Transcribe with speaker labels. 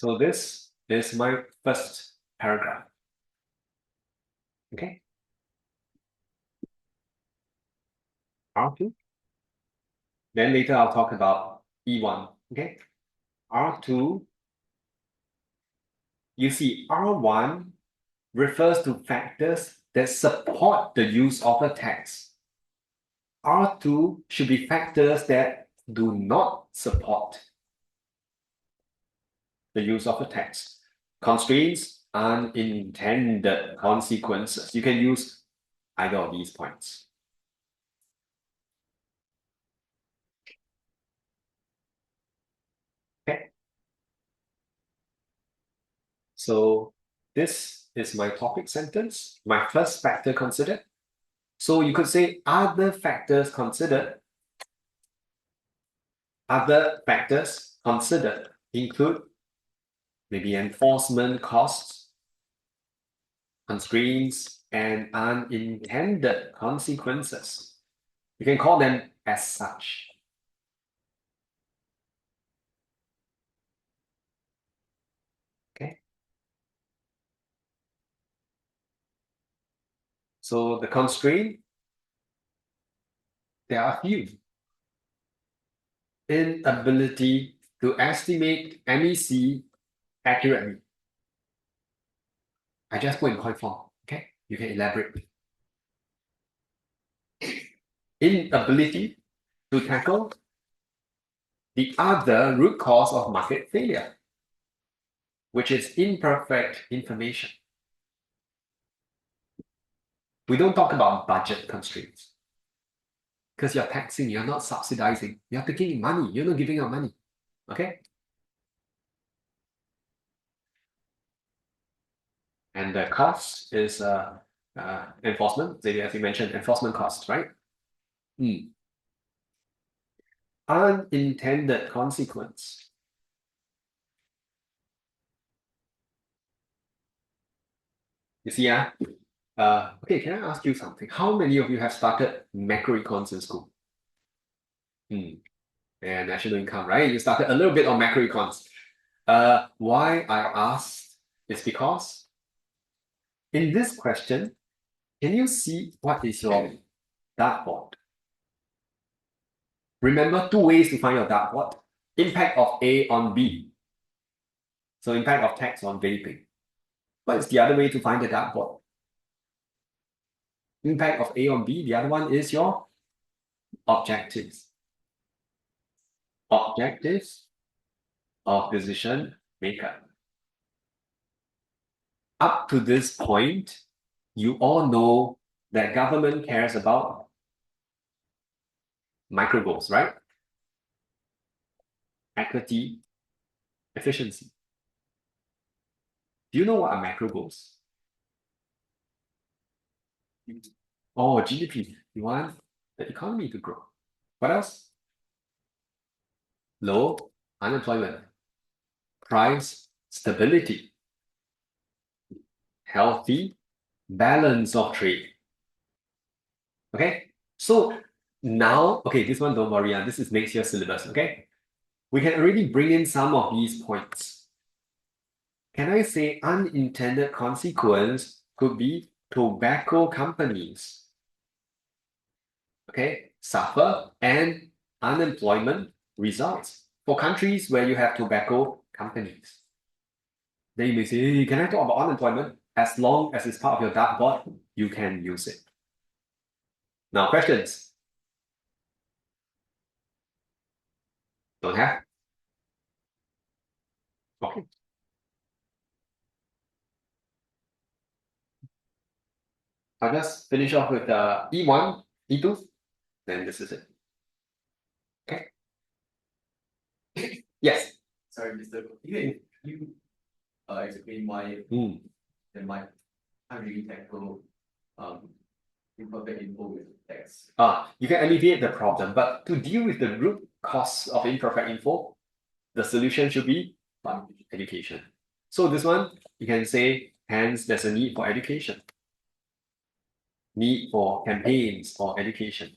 Speaker 1: So this is my first paragraph. Okay. R2. Then later I'll talk about E1. Okay. R2. You see, R1 refers to factors that support the use of a tax. R2 should be factors that do not support the use of a tax. Constraints, unintended consequences. You can use either of these points. Okay. So this is my topic sentence, my first factor considered. So you could say other factors considered. Other factors considered include maybe enforcement costs, constraints, and unintended consequences. You can call them as such. Okay. So the constraint, there are a few. Inability to estimate MEC accurately. I just put in point form. Okay, you can elaborate. Inability to tackle the other root cause of market failure, which is imperfect information. We don't talk about budget constraints because you're taxing, you're not subsidizing, you're taking money, you're not giving out money. Okay. And the cost is enforcement, as you mentioned, enforcement costs, right? Unintended consequence. You see, okay, can I ask you something? How many of you have started macroecons in school? And national income, right? You started a little bit on macroecons. Why I asked is because in this question, can you see what is your dartboard? Remember, two ways to find your dartboard. Impact of A on B. So impact of tax on vaping. What is the other way to find the dartboard? Impact of A on B. The other one is your objectives. Objectives of decision maker. Up to this point, you all know that government cares about micro goals, right? Equity, efficiency. Do you know what are macro goals? Oh, GDP. You want the economy to grow. What else? Low unemployment. Price stability. Healthy balance of trade. Okay, so now, okay, this one don't worry, this is next year's syllabus, okay? We can already bring in some of these points. Can I say unintended consequence could be tobacco companies, okay, suffer and unemployment results for countries where you have tobacco companies. Then you may say, hey, can I talk about unemployment? As long as it's part of your dartboard, you can use it. Now, questions? Don't have? Okay. I'll just finish off with E1, E2, then this is it. Okay. Yes.
Speaker 2: Sorry, Mr. Even you explain why they might can't really tackle imperfect info with text.
Speaker 1: You can alleviate the problem, but to deal with the root cause of imperfect info, the solution should be education. So this one, you can say, hence there's a need for education. Need for campaigns for education.